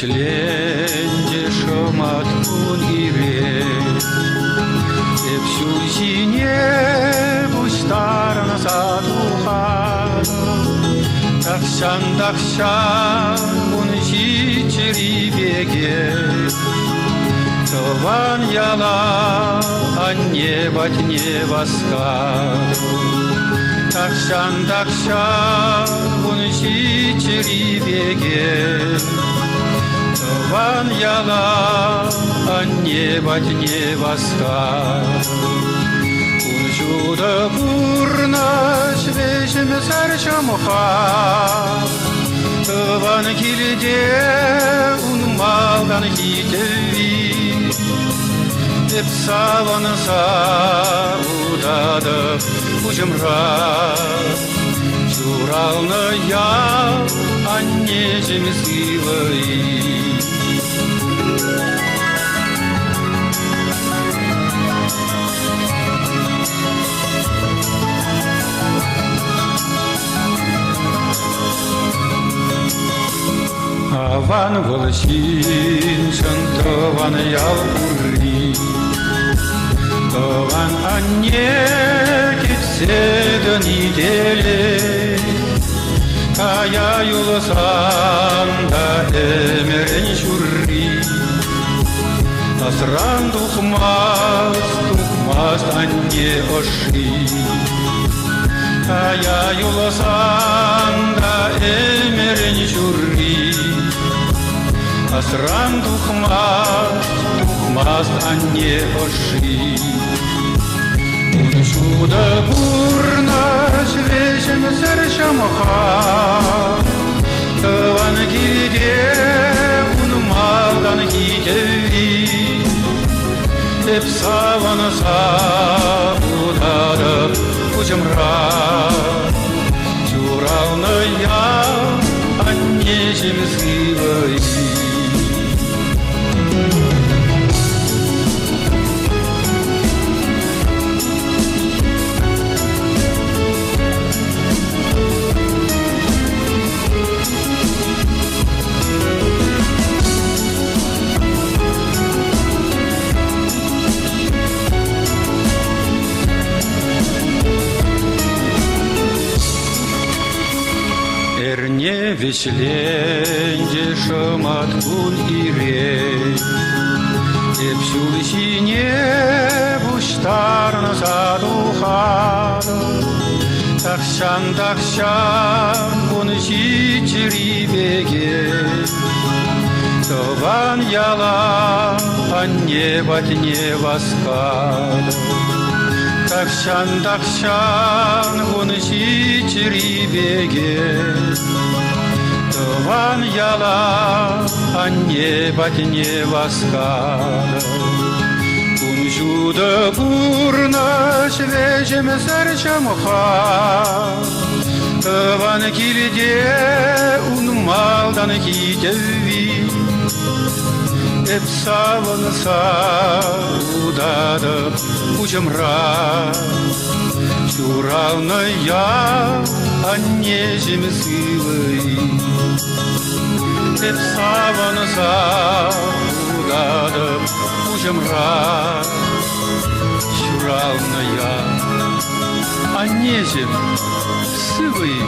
вечленде шаматкун ире, всю зине бустарна задуха, такшан унжичери беге, тован яла, а небать не воскаду. Такшан унжичери беге, тован яла, а небать не воскаду. Унжуда бурна свежим сарчамуха, тован килде унмалдан хитеви, эпсаван саудада ужимра, чуралная, а не земсилой. Аван волосин, шантован ялкури, тован аннеки все до недели, а я юласан да эмерен чурри, асран тухмас анне оши, а я юласан да эмерен чурри, асран тухмас анне оши. Унжуда бурна свежим сарчамаха, тован килде унмалдан хитеви, эпсаван саудада ужимра, чуралная, а не земсилой. Эрне вечленде шаматкун ире, всю зине буштарна задухана, такшан унжичери беге, тован яла, а небать не воскаду. Такшан унжичери беге, тован яла, а небать не воскаду. Унжуда бурна свежим сарчамуха, тован килде унмалдан хитеви, эпсаван саудада ужимра, чуралная, а не земсилой. Эпсаван саудада ужимра, чуралная, а не земсилой.